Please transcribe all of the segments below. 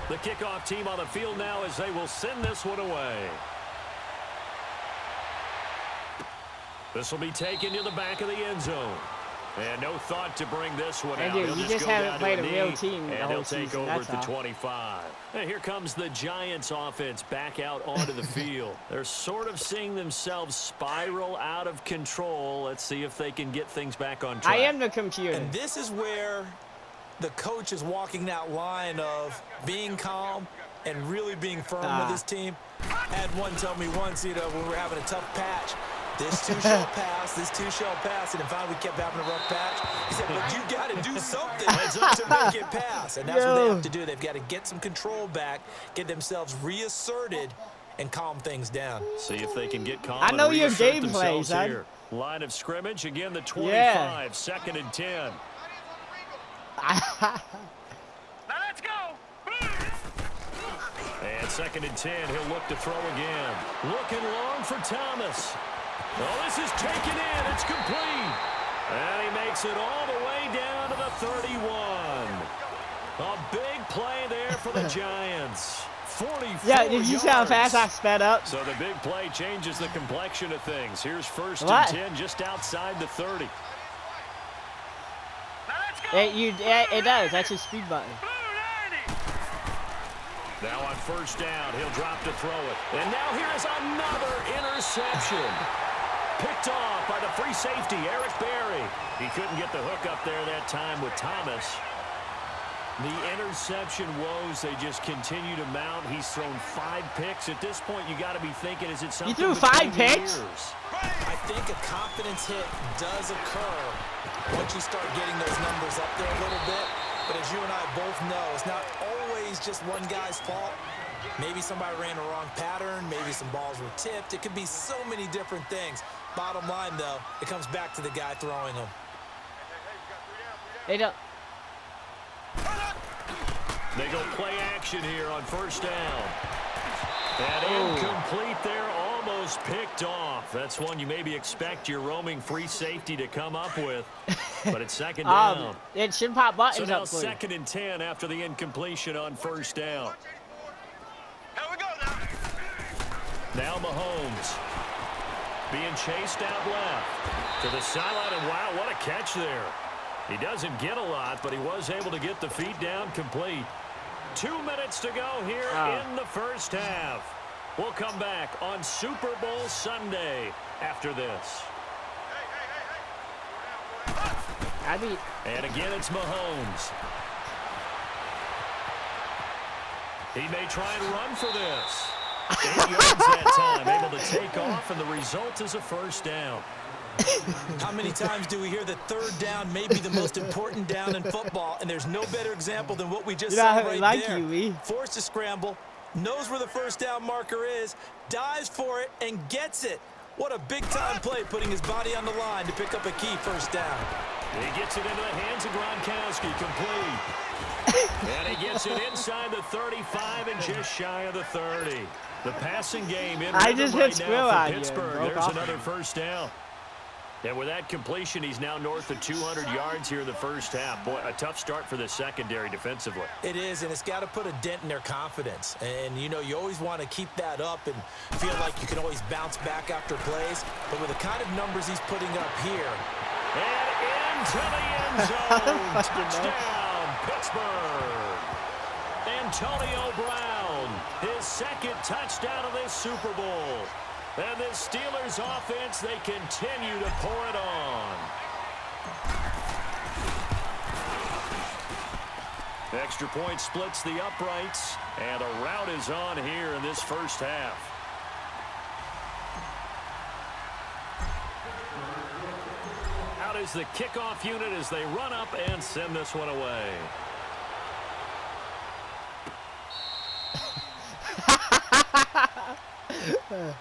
The kickoff team on the field now as they will send this one away. This will be taken to the back of the end zone. And no thought to bring this one out. Dude, you just haven't played a real team the whole season. And he'll take over at the 25. And here comes the Giants offense back out onto the field. They're sort of seeing themselves spiral out of control. Let's see if they can get things back on track. I am the computer. And this is where the coach is walking that line of being calm and really being firm with his team. I had one tell me once, when we were having a tough patch, this two shall pass, this two shall pass, and then finally we kept having a rough patch. He said, but you got to do something to make it pass. And that's what they have to do. They've got to get some control back, get themselves reasserted, and calm things down. See if they can get calm. I know your gameplay, son. Here. Line of scrimmage, again the 25, second and 10. Now let's go. And second and 10, he'll look to throw again. Looking long for Thomas. Oh, this is taken in. It's complete. And he makes it all the way down to the 31. A big play there for the Giants. 44 Yeah, did you see how fast I sped up? So the big play changes the complexion of things. Here's first and 10 just outside the 30. It does. That's his speed button. Now on first down, he'll drop to throw it. And now here is another interception. Picked off by the free safety, Eric Berry. He couldn't get the hook up there that time with Thomas. The interception woes, they just continue to mount. He's thrown 5 picks. At this point, you got to be thinking, is it something? He threw 5 picks? I think a confidence hit does occur once you start getting those numbers up there a little bit. But as you and I both know, it's not always just one guy's fault. Maybe somebody ran a wrong pattern. Maybe some balls were tipped. It could be so many different things. Bottom line, though, it comes back to the guy throwing them. They don't. They go play action here on first down. And incomplete there, almost picked off. That's one you maybe expect your roaming free safety to come up with. But it's second down. It should pop buttons so now up for second and 10 after the incompletion on first down. Here we go now. Now Mahomes being chased out left to the sideline. And wow, what a catch there. He doesn't get a lot, but he was able to get the feet down complete. 2 minutes to go here in the first half. We'll come back on Super Bowl Sunday after this. And again, it's Mahomes. He may try and run for this. 8 yards that time, able to take off, and the result is a first down. How many times do we hear that third down may be the most important down in football, and there's no better example than what we just saw right there. Forced to scramble, knows where the first down marker is, dives for it, and gets it. What a big-time play, putting his body on the line to pick up a key first down. He gets it into the hands of Gronkowski, complete. And he gets it inside the 35 and just shy of the 30. The passing game in I just hit right now for Pittsburgh. Pittsburgh. There's another first down. And with that completion, he's now north of 200 yards here in the first half. Boy, a tough start for the secondary defensively. It is, and it's got to put a dent in their confidence. And, you know, you always want to keep that up and feel like you can always bounce back after plays. But with the kind of numbers he's putting up here. And into the end zone. Touchdown, Pittsburgh. Antonio Brown, his second touchdown of this Super Bowl. And the Steelers offense, they continue to pour it on. Extra point splits the uprights, and a rout is on here in this first half. Out is the kickoff unit as they run up and send this one away.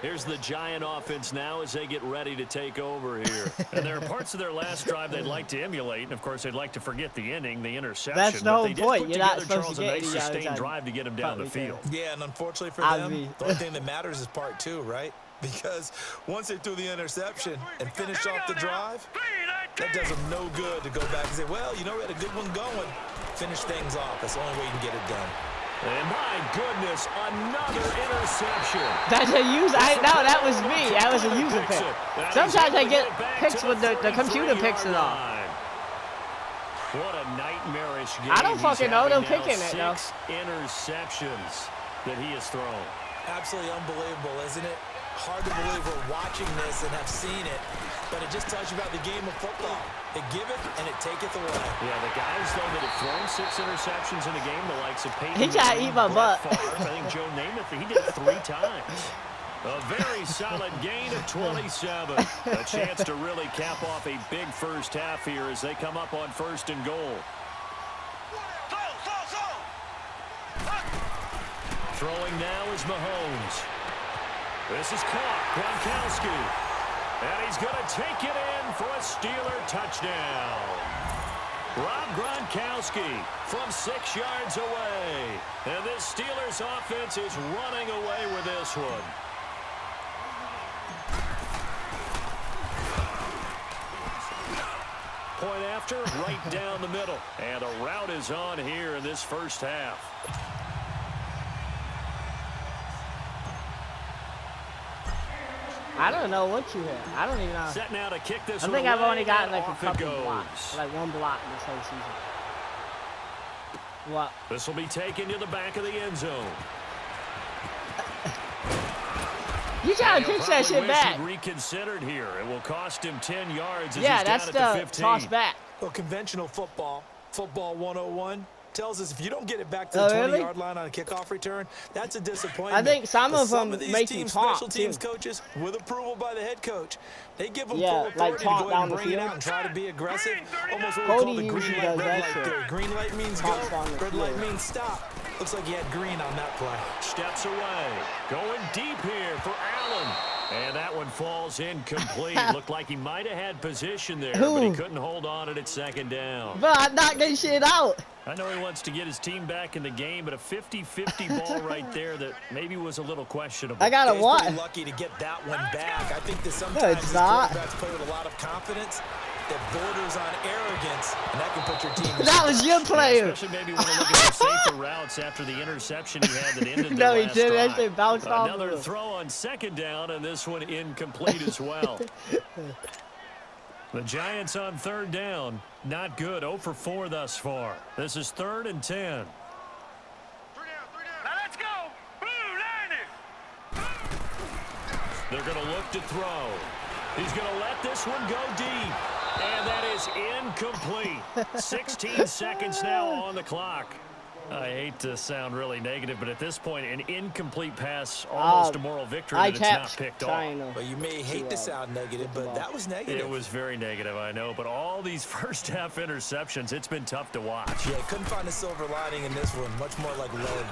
Here's the Giant offense now as they get ready to take over here. And there are parts of their last drive they'd like to emulate. And, of course, they'd like to forget the inning, the interception. That's the whole point. You're not supposed to get a nice sustained drive to get him down the field. Yeah, and unfortunately for them, the only thing that matters is part 2, right? Because once they threw the interception and finished off the drive, that does them no good to go back and say, well, you know, we had a good one going. Finish things off. That's the only way you can get it done. And my goodness, another interception. That's a user. No, that was me. That was a user pick. Sometimes I get picks when the computer picks it off. What a nightmarish game. I don't fucking know them picking it, though. 6 interceptions that he has thrown. Absolutely unbelievable, isn't it? Hard to believe we're watching this and have seen it, but it just tells you about the game of football. It giveth and it taketh away. Yeah, the guys, though, that have thrown 6 interceptions in a game, the likes of Peyton. He got to eat my butt. Favre, I think Joe Namath, he did it 3 times. A very solid gain of 27. A chance to really cap off a big first half here as they come up on 1st and goal. Throwing now is Mahomes. This is caught. Gronkowski. And he's going to take it in for a Steeler touchdown. Rob Gronkowski from 6 yards away. And this Steelers offense is running away with this one. Point after, right down the middle. And a rout is on here in this first half. I don't know what you have. I don't even know. Set now to kick this I think I've only gotten like a off it couple goes. blocks. Like 1 block this whole season. What? This will be taken to the back of the end zone. You trying to pitch that shit back. Reconsidered here. It will cost him 10 yards as Yeah, he's that's down at the the 15. toss back. Well, conventional football 101, tells us if you don't get it back to the 20-yard line on a kickoff return, that's a disappointment. I think some But of them these make you taunt, special teams too. coaches, with approval by the head coach, they give them Yeah, full authority like taunt to go ahead down and the bring it field. out and try to be aggressive. Almost what we Cody call the green usually light, does red that light shit. theory. Green light means Taunts go, down the red light field. means stop. Looks like he had green on that play. Steps away. Going deep here for Allen. And that one falls incomplete. Looked like he might have had position there, but he couldn't hold on at 2nd down. But I knocked that shit out. I know he wants to get his team back in the game, but a 50-50 ball right there that maybe was a little questionable. I got a He's what? pretty lucky to get that one back. I think that No, sometimes it's these not. quarterbacks play with a lot of confidence that borders on arrogance, and that can put your team in That was your player. Especially maybe when you look at the safer routes after the interception he had that ended No, the he last didn't. That drive. shit bounced off Another of him. throw on 2nd down, and this one incomplete as well. The Giants on 3rd down. Not good. 0 for 4 thus far. This is 3rd and 10. 3 down. Now let's go. Boo, 90. They're going to look to throw. He's going to let this one go deep. And that is incomplete. 16 seconds now on the clock. I hate to sound really negative, but at this point, an incomplete pass, almost a moral victory that it's not picked off. Well, you may hate to sound negative, but that was negative. It was very negative, I know. But all these first half interceptions, it's been tough to watch. Yeah, couldn't find a silver lining in this one. Much more like lead.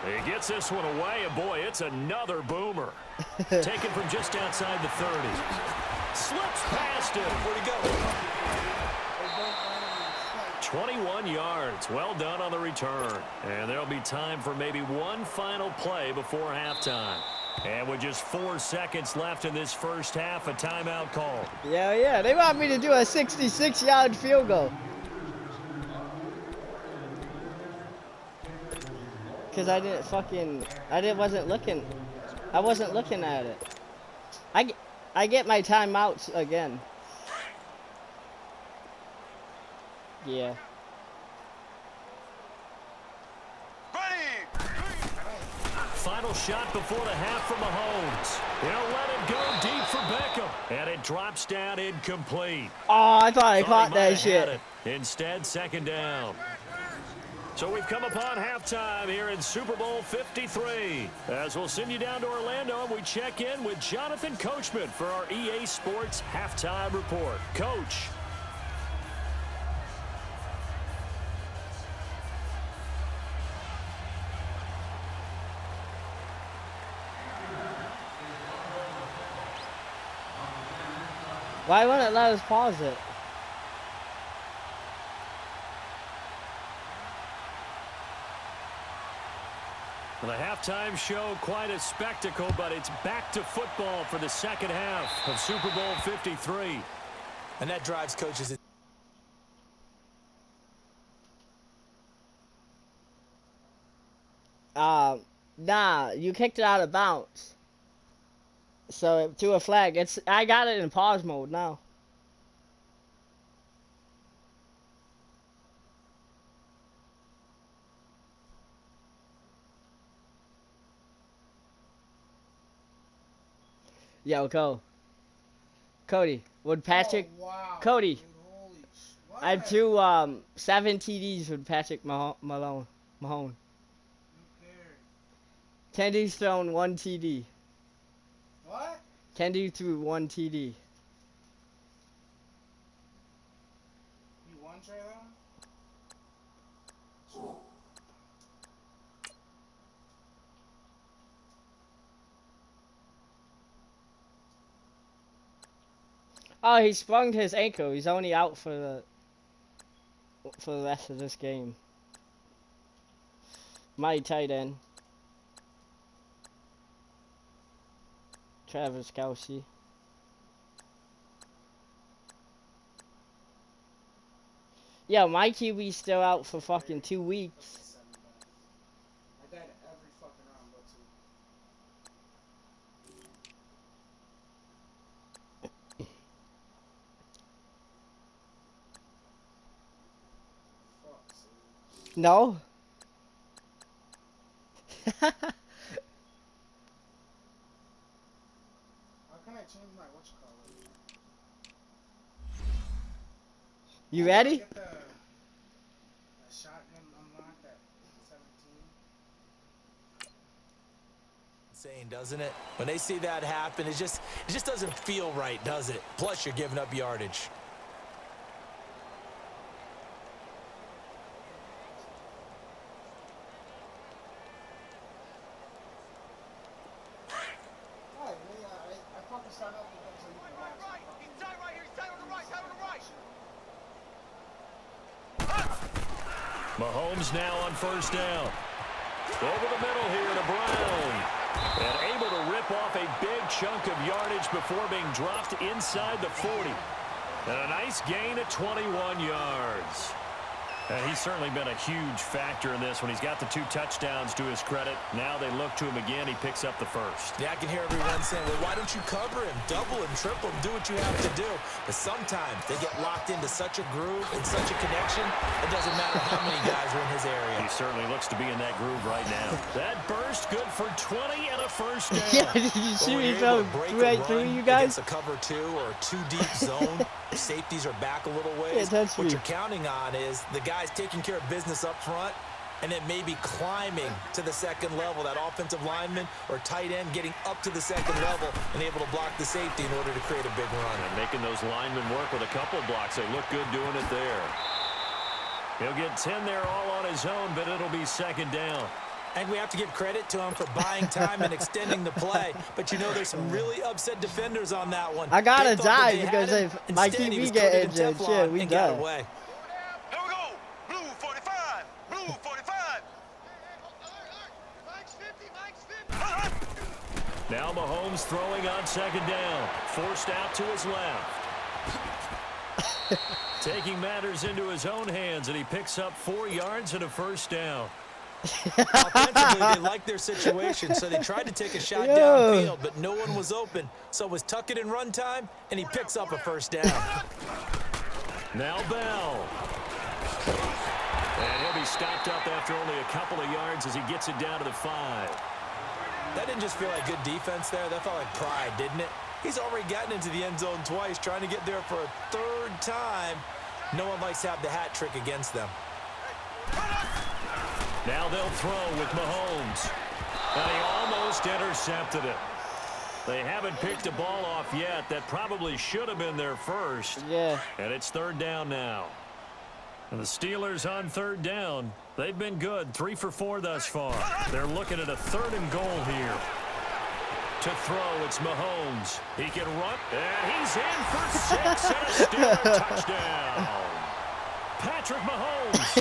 He gets this one away, and boy, it's another boomer. Taken from just outside the 30. Slips past him. Where'd he go? 21 yards. Well done on the return. And there'll be time for maybe one final play before halftime. And with just 4 seconds left in this first half, a timeout call. Yeah. They want me to do a 66-yard field goal. Because I wasn't looking at it. I get my timeouts again. Yeah. Final shot before the half from Mahomes. He'll let it go deep for Beckham. And it drops down incomplete. Oh, I thought I Thought caught he might that have shit. had it. Instead, 2nd down. So we've come upon halftime here in Super Bowl 53. As we'll send you down to Orlando, and we check in with Jonathan Coachman for our EA Sports Halftime Report. Coach. Why wouldn't it let us pause it? The halftime show, quite a spectacle, but it's back to football for the second half of Super Bowl 53. And that drives coaches. Nah, you kicked it out of bounds. So it threw a flag. I got it in pause mode now. Yo, Cody, would Patrick? Oh, wow. Cody, Dude, holy what? I threw 7 TDs with Patrick Mahone. Who cares? Kennedy's thrown 1 TD. What? Kennedy threw 1 TD. You won, Trey, that one? Oh, he sprung his ankle. He's only out for the rest of this game. My tight end, Travis Kelce. Yo, my QB's still out for fucking 2 weeks. I died every fucking round but 2. Fuck, see. No. How can I change my whatchamacallit? You ready? Get the shotgun unlocked at 17. Insane, doesn't it? When they see that happen, it just doesn't feel right, does it? Plus, you're giving up yardage. I fucking signed up with them so you can watch. Right. He's tight right here. He's tight on the right. Tight on the right. Mahomes now on first down. Over the middle here to Brown. And able to rip off a big chunk of yardage before being dropped inside the 40. And a nice gain at 21 yards. And he's certainly been a huge factor in this when he's got the 2 touchdowns to his credit. Now they look to him again. He picks up the first. Yeah, I can hear everyone saying, well, why don't you cover him, double him, triple him, do what you have to do. But sometimes they get locked into such a groove and such a connection, it doesn't matter how many guys are in his area. He certainly looks to be in that groove right now. That burst good for 20 and a first down. Yeah, did you see me throw right through you guys? Against a cover 2 or 2 deep zone, safeties are back a little ways. Yeah, that's what me. you're counting on is the guys taking care of business up front and then maybe climbing to the second level, that offensive lineman or tight end getting up to the second level and able to block the safety in order to create a big run. And making those linemen work with a couple of blocks. They look good doing it there. He'll get 10 there all on his own, but it'll be second down. And we have to give credit to him for buying time and extending the play. But you know there's some really upset defenders on that one. I gotta They thought that die they because had him. if my Instead, he was QB get coated in injured, Teflon shit, we and got done. away. Here we go. Blue 45. Blue 45. Mike's 50. Mike's 50. Now Mahomes throwing on second down. Forced out to his left. Taking matters into his own hands, and he picks up 4 yards and a first down. Offensively, they liked their situation, so they tried to take a shot Yo. downfield, but no one was open. So it was tuck it in run time, and he picks up a first down. Now Bell. And he'll be stopped up after only a couple of yards as he gets it down to the 5. That didn't just feel like good defense there. That felt like pride, didn't it? He's already gotten into the end zone twice, trying to get there for a 3rd time. No one likes to have the hat trick against them. Now they'll throw with Mahomes. And he almost intercepted it. They haven't picked a ball off yet. That probably should have been their first. Yeah. And it's 3rd down now. And the Steelers on 3rd down. They've been good. 3 for 4 thus far. They're looking at a 3rd and goal here. To throw, it's Mahomes. He can run, and he's in for 6 and a Steeler touchdown. Patrick Mahomes, a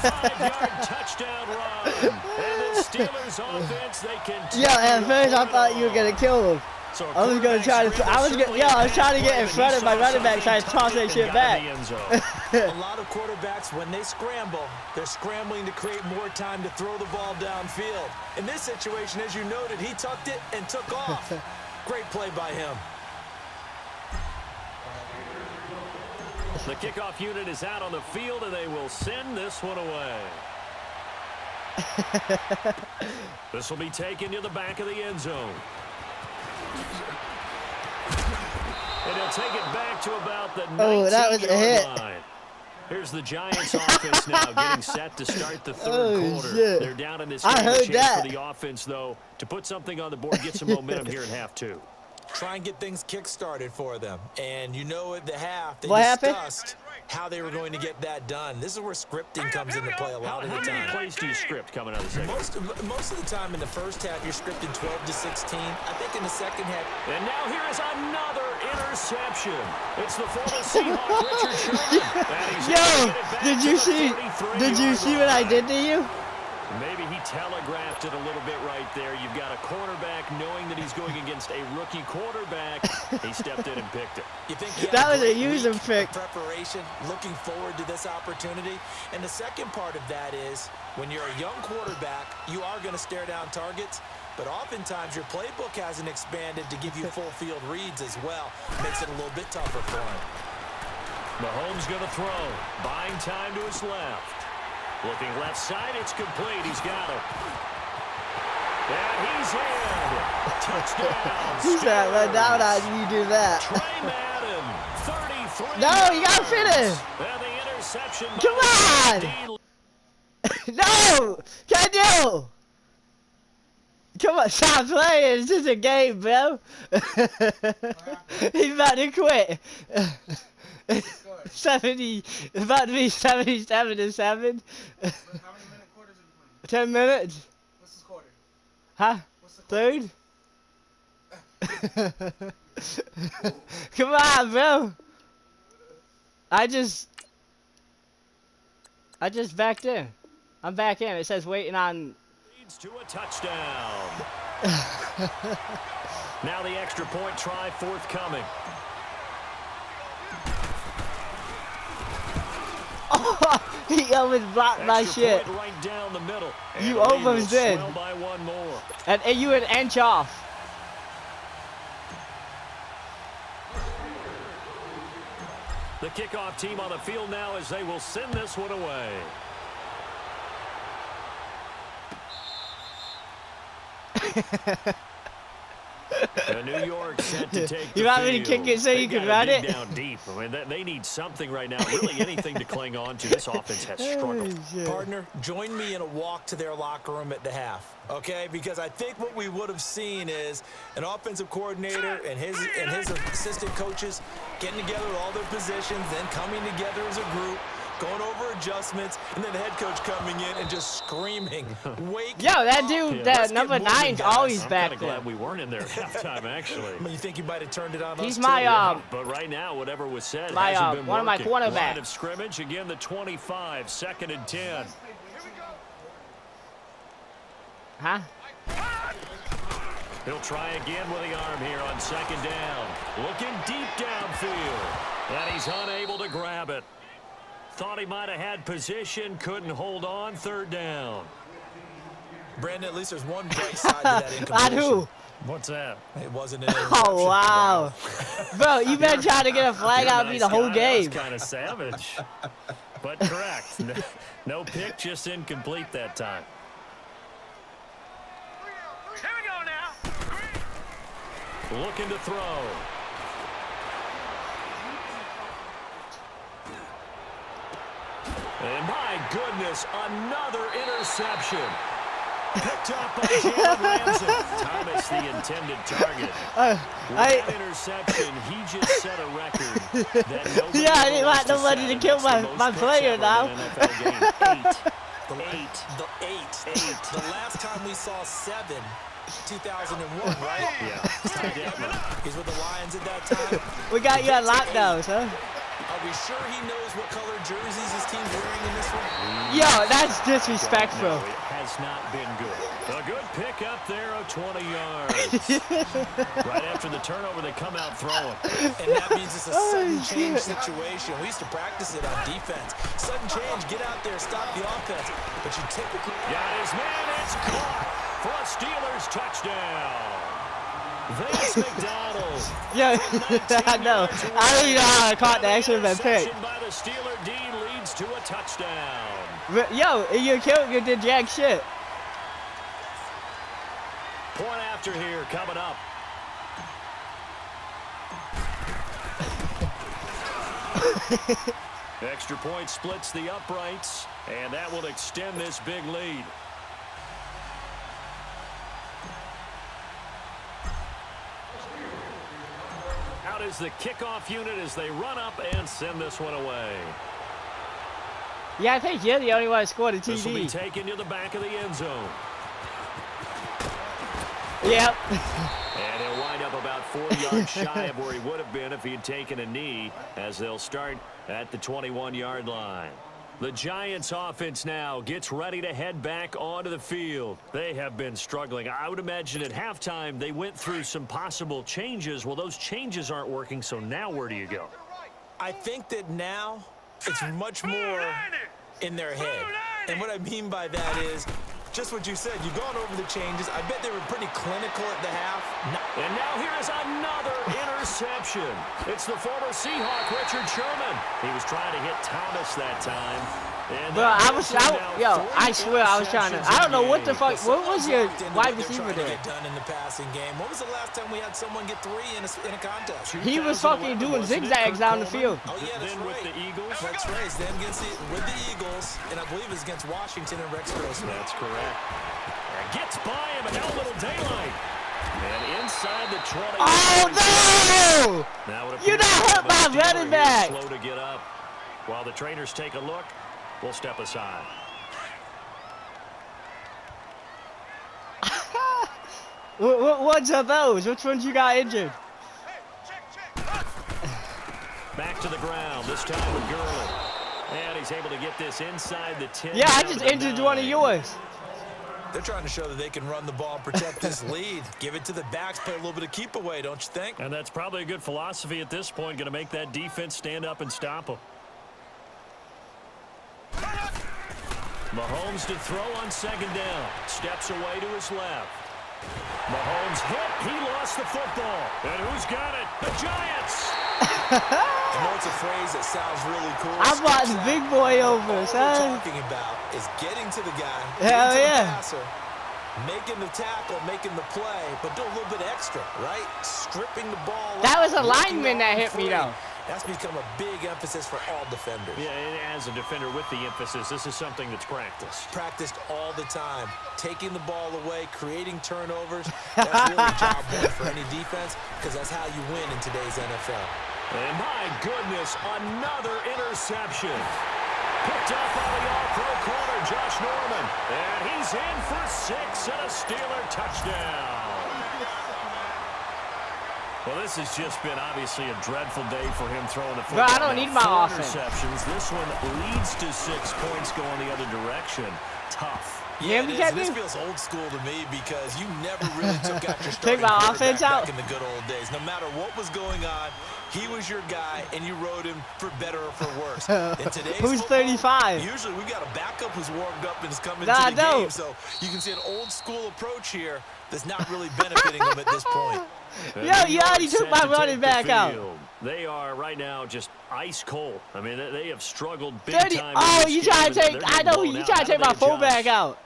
5-yard touchdown run. And the Steelers offense, they continue. Yeah, at first I thought you were gonna kill him. So I was gonna try to. I was trying to get in front of my running back, trying to toss that shit back. A lot of quarterbacks, when they scramble, they're scrambling to create more time to throw the ball downfield. In this situation, as you noted, he tucked it and took off. Great play by him. The kickoff unit is out on the field, and they will send this one away. This will be taken to the back of the end zone. And he'll take it back to about the 19-yard line. Here's the Giants offense now getting set to start the third quarter. Shit. They're down in this game. I heard chance that. for the offense, though, to put something on the board, get some momentum here at half two. Try and get things kick-started for them. And you know at the half, they What discussed how they were going to get that done. This is where scripting comes into play a lot of the time. How many plays do you script coming out of the second? Most of the time in the first half, you're scripting 12 to 16. I think in the second half. And now here is another interception. It's the former Seahawk, Richard Sherman. Yo, did you see what I did to you? Maybe he telegraphed it a little bit right there. You've got a quarterback knowing that he's going against a rookie quarterback. He stepped in and picked it. You think he had that was a great user week pick. of preparation, looking forward to this opportunity. And the second part of that is when you're a young quarterback, you are going to stare down targets. But oftentimes your playbook hasn't expanded to give you full field reads as well. Makes it a little bit tougher for him. Mahomes going to throw. Buying time to his left. Looking left side, it's complete. He's got it. And he's in. Touchdown. He said, "Well, now that you do that." Trey Madden, 33. No, you gotta finish. And the interception. Come on. No, can't do. Come on, stop playing. It's just a game, bro. He's about to quit. 70, about to be 77 to 7. How many minute quarters are you playing? 10 minutes. What's this quarter? Huh? What's the Third? Come on, bro. I just backed in. I'm back in. It says waiting on. Leads to a touchdown. Now the extra point try forthcoming. Oh, he almost blocked my shit. Right down the middle. You almost did. By one more. And you an inch off. The kickoff team on the field now as they will send this one away. New York set to take the You want me to field. kick it so you can run it? Down deep. I mean, they need something right now. Really, anything to cling on to. This offense has struggled. Partner, join me in a walk to their locker room at the half, okay? Because I think what we would have seen is an offensive coordinator and his assistant coaches getting together with all their positions, then coming together as a group, going over adjustments, and then the head coach coming in and just screaming, wake Yo, that dude, that Let's number get moving, 9's guys. always I'm back kind of there. glad we weren't in there at halftime, actually. I mean, you think you might have turned it on He's us my too? But right now, whatever was said My, hasn't been one of my working. cornerbacks. Line of scrimmage, again, the 25, 2nd and 10. Huh? He'll try again with the arm here on 2nd down. Looking deep downfield. And he's unable to grab it. Thought he might have had position, couldn't hold on, 3rd down. Brandon, at least there's one bright side to that On incompletion. who? What's that? It wasn't an interception. Oh, wow. Bro, you better try to get a flag out of me the whole game. That's kind of savage. But correct. No pick, just incomplete that time. Here we go now. Looking to throw. And my goodness, another interception. Picked up by Jalen Ramsey. Thomas, the intended target. With that interception, he just set a record that nobody Yeah, I didn't ever want wants to nobody set, to and kill that's the my most player picks now. ever in an NFL game. Eight. The last time we saw 7, 2001, right? Yeah. He's with the Lions at that time. We got you on lockdowns, huh? Are we sure he knows what color jerseys his team's wearing in this one? Yo, that's disrespectful. No, it has not been good. A good pick up there of 20 yards. Right after the turnover, they come out throwing. And that means it's a sudden change situation. We used to practice it on defense. Sudden change, get out there, stop the offense. But you typically... Got his man, it's caught for a Steelers touchdown. Vance McDonald. Yeah, I know. I don't even know how I caught that. That should have been picked. By the Steeler D leads to a touchdown. Yo, you killed, you did jack shit. Point after here coming up. Extra point splits the uprights, and that will extend this big lead. Out is the kickoff unit as they run up and send this one away. Yeah, I think you're the only one who scored a This will be TD. taken to the back of the end zone. Yep. And he'll wind up about 4 yards shy of where he would have been if he had taken a knee, as they'll start at the 21-yard line. The Giants offense now gets ready to head back onto the field. They have been struggling. I would imagine at halftime they went through some possible changes. Well, those changes aren't working, so now where do you go? I think that now it's much more in their head. And what I mean by that is just what you said. You've gone over the changes. I bet they were pretty clinical at the half. And now here is another interception. It's the former Seahawk, Richard Sherman. He was trying to hit Thomas that time. And Bro, I swear I was trying to. I don't know what the fuck. What was your wide receiver there? Done in the passing game. When was the last time we had someone get 3 in a contest? He was fucking doing zigzags down the field. Oh yeah, that's Then right. with the Eagles. That's right. Then with the Eagles, and I believe it's against Washington and Rex Grossman. That's correct. And gets by him, and now a little daylight. And inside the 20. Oh no! Now it You appears not hurt the my Steelers running back. Slow to get up. While the trainers take a look, we'll step aside. What's of those? Which ones you got injured? Back to the ground, this time with Gurley. And he's able to get this inside the 10. Yeah, I down just to the injured 9. one of yours. They're trying to show that they can run the ball and protect this lead. Give it to the backs, play a little bit of keep away, don't you think? And that's probably a good philosophy at this point, going to make that defense stand up and stop them. Mahomes to throw on second down. Steps away to his left. Mahomes hit. He lost the football. And who's got it? The Giants. I know it's a phrase that sounds really cool. I brought the big boy over, All we're son. talking about is getting to the guy, Hell getting to yeah. the passer, making the tackle, making the play, but do a little bit extra, right? Stripping the ball. That was a working lineman that on hit me, free. though. That's become a big emphasis for all defenders. Yeah, and as a defender with the emphasis, this is something that's practiced. Practiced all the time. Taking the ball away, creating turnovers. That's really a job one for any defense because that's how you win in today's NFL. And my goodness, another interception. Picked up by the all-pro corner, Josh Norman. And he's in for 6 and a Steeler touchdown. Well, this has just been obviously a dreadful day for him throwing the football. Bro, I don't need my 4 offense. interceptions. This one leads to 6 points going the other direction. Tough. Yeah, it we is. got This you. feels old school to me because you never really took out your Take starting my quarterback offense out? back in the good old days. No matter what was going on, he was your guy, and you rode him for better or for worse. In today's Who's football, 35? Usually we got a backup who's warmed up and is coming Nah, to the no. game. So you can see an old school approach here that's not really benefiting them at this point. Yo, you already took my running back out. They are right now just ice cold. I mean, they have struggled big 30. time. Oh, in you this trying to game. take? They're I getting know blown you out. trying to How take do my they fullback adjust? out.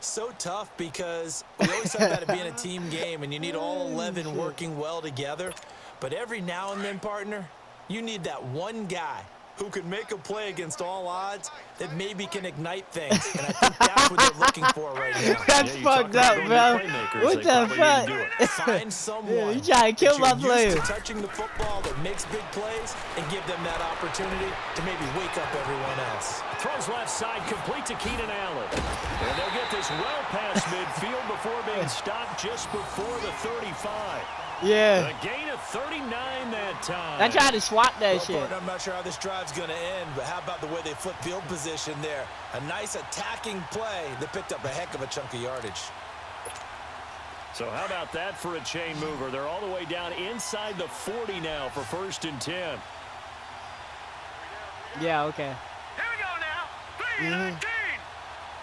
So tough because we always talk about it being a team game, and you need all 11 working well together. But every now and then, partner, you need that one guy who can make a play against all odds that maybe can ignite things. And I think that's what they're looking for right now. That's you fucked talk about up, going bro. to playmakers, What they the probably need to do fuck? it. Find someone Yeah, you trying to kill that my you're player. used to touching the football that makes big plays and give them that opportunity to maybe wake up everyone else. Throws left side, complete to Keenan Allen. And they'll get this well past midfield before being stopped just before the 35. Yeah. A gain of 39 that time. I tried to swap that shit. Partner, I'm not sure how this drive's going to end, but how about the way they flip field position there? A nice attacking play that picked up a heck of a chunk of yardage. So how about that for a chain mover? They're all the way down inside the 40 now for 1st and 10. Yeah, okay. Here we go now. 3-19.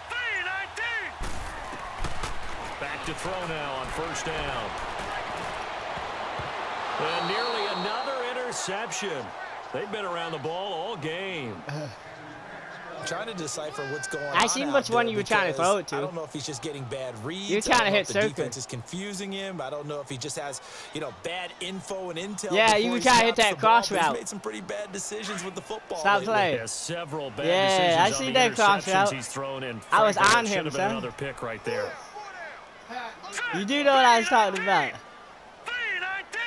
3-19. Back to throw now on 1st down. And nearly another interception. They've been around the ball all game. I'm trying to decipher what's going on. I seen which one you were trying to throw it to. I don't know if he's just getting bad reads. You're trying to hit the circle. defense is confusing him. I don't know if he just has, bad info and intel. Yeah, before you were he trying to hit snaps that the ball, cross but route. He's made some pretty bad decisions with the football. Stop lately. playing. Yeah, several bad Yeah, I decisions see on the that cross interceptions route. he's thrown in. I was Frankly, on that him, should have been son. another pick right there. You do know what I was talking about. 3-19.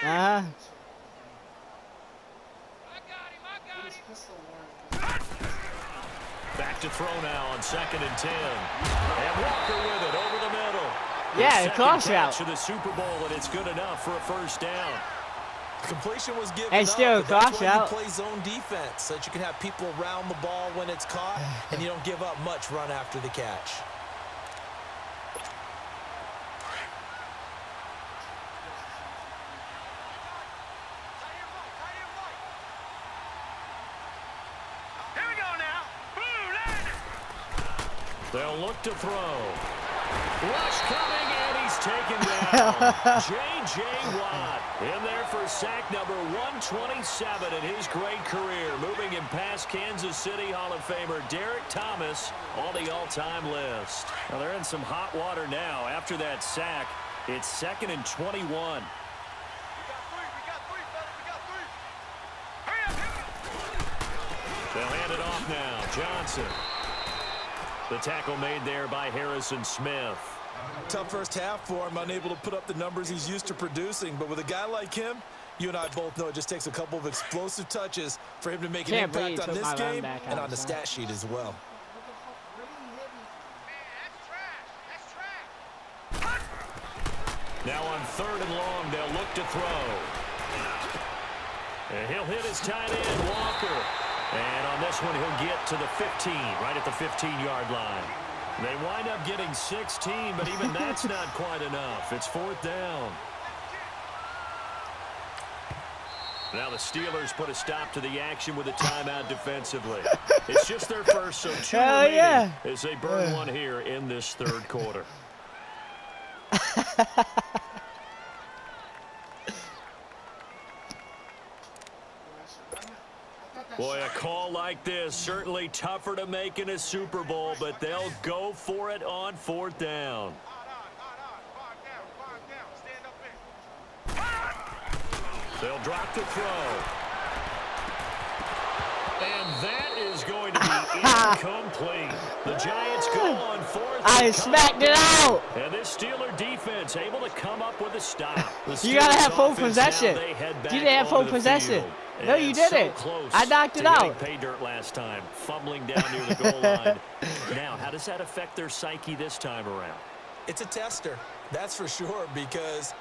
Uh-huh. Back to throw now on 2nd and 10. And Walker with it over the middle. Yeah, His a cross second catch route. of the Super Bowl, and it's good enough for a 1st down. Completion was given And up, still but that's cross why route. you play zone defense, so that you can have people around the ball when it's caught, and you don't give up much run after the catch. Here we go now. Blue landing. They'll look to throw. Rush coming, and he's taken down. J.J. Watt in there for sack number 127 in his great career. Moving him past Kansas City Hall of Famer Derek Thomas on the all-time list. Now they're in some hot water now. After that sack, it's 2nd and 21. We got three, fellas. We got 3. Hurry up, They'll hand it off now. Johnson. The tackle made there by Harrison Smith. Tough first half for him, unable to put up the numbers he's used to producing. But with a guy like him, you and I both know it just takes a couple of explosive touches for him to make an Can't believe impact he on took this my run game back and out, on the son. stat sheet as well. That's trash. Now on 3rd and long, they'll look to throw. And he'll hit his tight end, Walker. And on this one, he'll get to the 15, right at the 15-yard line. They wind up getting 16, but even that's not quite enough. It's 4th down. Now the Steelers put a stop to the action with a timeout defensively. It's just their first, so 2 Hell remaining yeah. as they burn one here in this 3rd quarter. Boy, a call like this, certainly tougher to make in a Super Bowl, but they'll go for it on 4th down. Five down. Stand up in. They'll drop the throw. And that is going to be incomplete. The Giants go on 4th. I smacked it out. And this Steeler defense able to come up with a stop. The You gotta Steelers have full offense now, possession. they head You back didn't have full onto the possession. field. No, you And didn't. So close I knocked it to getting out. pay dirt last time, fumbling down near the goal line. Now, how does that affect their psyche this time around? It's a tester, that's for sure, because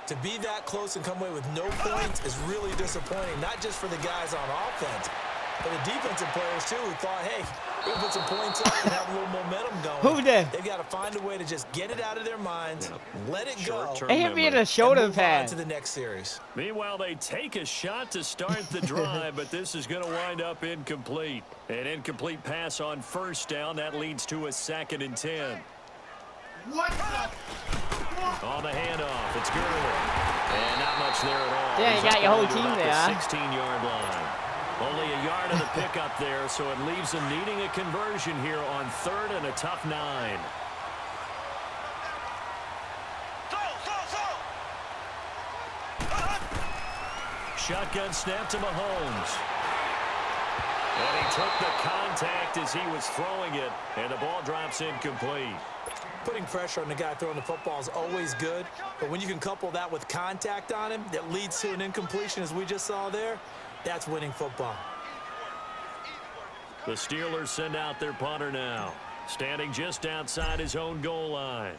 to be that close and come away with no points is really disappointing, not just for the guys on offense, but the defensive players, too, who thought, hey, we'll put some points up and have a little momentum going. Who did? They've got to find a way to just get it out of their minds, let it go, Short-term It hit me in memory. the shoulder and move on pad. to the next series. Meanwhile, they take a shot to start the drive, but this is going to wind up incomplete. An incomplete pass on 1st down. That leads to a 2nd and 10. What the? On the handoff, it's Gurley. And not much there at all. Yeah, you He's got up your whole to team about there, huh? the 16-yard line. Only a yard of the pickup there, so it leaves them needing a conversion here on 3rd and a tough 9. Shotgun snap to Mahomes. And he took the contact as he was throwing it, and the ball drops incomplete. Putting pressure on the guy throwing the football is always good, but when you can couple that with contact on him that leads to an incompletion, as we just saw there, that's winning football. The Steelers send out their punter now, standing just outside his own goal line.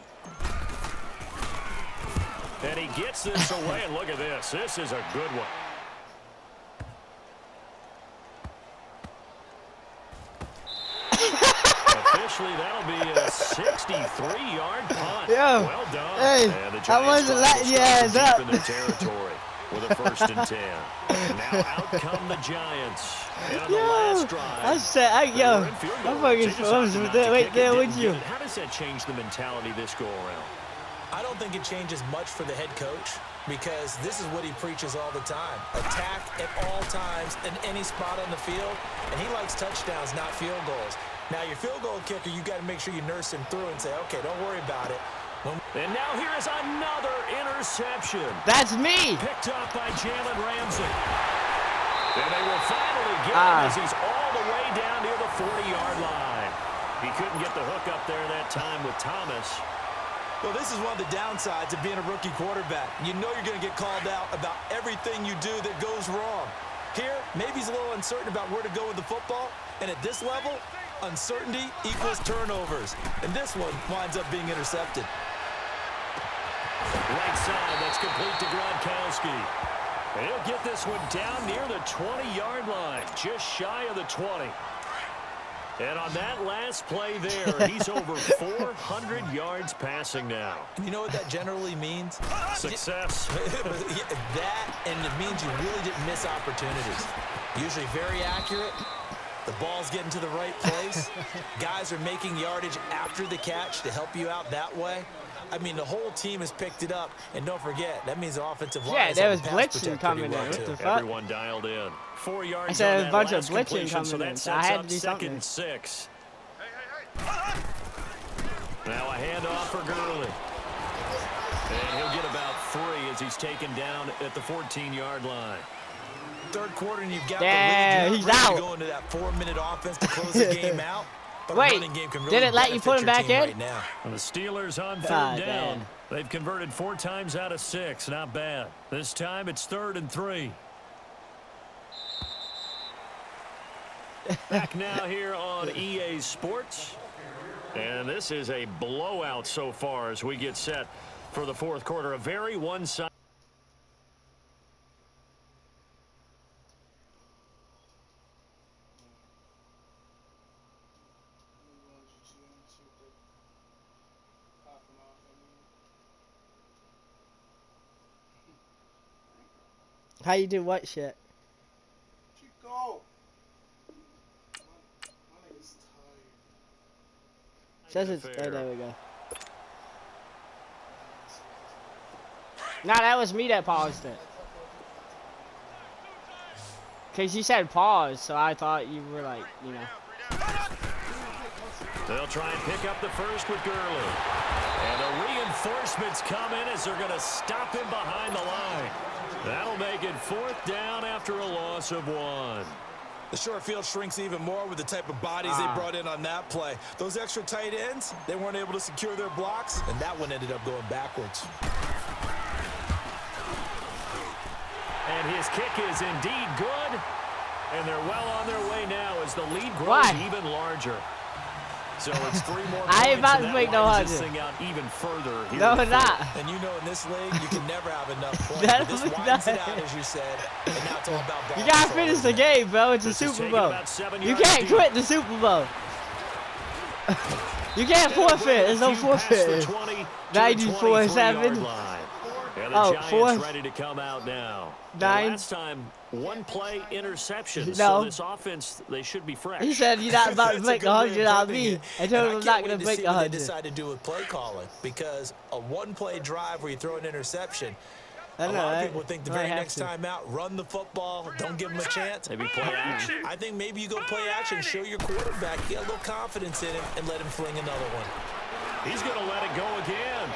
And he gets this away, and look at this. This is a good one. Officially, that'll be a 63-yard punt. Yo, well done. hey, and the I wasn't letting your ass up. in their territory with a 1st and 10. Now out come the Giants. And on the last drive, I said, I'm fucking supposed to be right there with you. How does that change the mentality this go around? I don't think it changes much for the head coach because this is what he preaches all the time. Attack at all times in any spot on the field, and he likes touchdowns, not field goals. Now, your field goal kicker, you got to make sure you nurse him through and say, okay, don't worry about it. And now here is another interception. That's me. Picked up by Jalen Ramsey. And they will finally get him as he's all the way down near the 40-yard line. He couldn't get the hook up there that time with Thomas. Well, this is one of the downsides of being a rookie quarterback. You know you're going to get called out about everything you do that goes wrong. Here, maybe he's a little uncertain about where to go with the football. And at this level, uncertainty equals turnovers. And this one winds up being intercepted. Right side, that's complete to Gronkowski. And he'll get this one down near the 20-yard line, just shy of the 20. And on that last play there, he's over 400 yards passing now. You know what that generally means? Success. That, and it means you really didn't miss opportunities. Usually very accurate. The ball's getting to the right place. Guys are making yardage after the catch to help you out that way. I mean, the whole team has picked it up. And don't forget, that means the offensive line. Yeah, there was blitzing coming in. What the fuck? Everyone dialed in. 4 yards. I said on a bunch that of last blitzing coming so that in. sets I had up to do something. 2nd and 6. Now a handoff for Gurley. And he'll get about 3 as he's taken down at the 14-yard line. Third quarter, and you've got yeah, the lead. he's Ready out. to go into that 4-minute offense to close the game out. But wait, running game can really did it let you put him back in? Right now. And the Steelers on 3rd down. Man. They've converted 4 times out of 6. Not bad. This time it's 3rd and 3. Back now here on EA Sports. And this is a blowout so far as we get set for the 4th quarter. A very one-sided. How you do what shit? Chico. Says it's. Oh, there we go. Nah, that was me that paused it. Cause you said pause, so I thought you were like, you know. They'll try and pick up the first with Gurley. And the reinforcements come in as they're going to stop him behind the line. That'll make it 4th down after a loss of 1. The short field shrinks even more with the type of bodies they brought in on that play. Those extra tight ends, they weren't able to secure their blocks, and that one ended up going backwards. And his kick is indeed good. And they're well on their way now as the lead grows even larger. So it's 3 more points. I ain't about to make no this 100. thing out even further. Here No, it's not. And you know in this league, you can never have enough points. That This was winds it not- out, as you said, and now it's all about ball You gotta control, finish the isn't it? game, bro. It's a This is Super taking Bowl. about 7 You yards can't deep. quit the Super Bowl. You can't forfeit. There's no forfeit. 94-7. And the Giants 4th. ready to come out now. 9. Last time, 1 play interception. No. So this offense, they should be fresh. He said you're not about to That's a break good the way of 100 on putting me. it. I told him And I'm I not can't gonna wait to break see the what they 100. decide to do with play calling, because a 1-play drive where you throw an interception, I a know, lot of right? people think the Might very have next to. time out, run the football, don't give them a chance. Maybe play action. I think maybe you go play action, show your quarterback, get a little confidence in him, and let him fling another one. He's going to let it go again.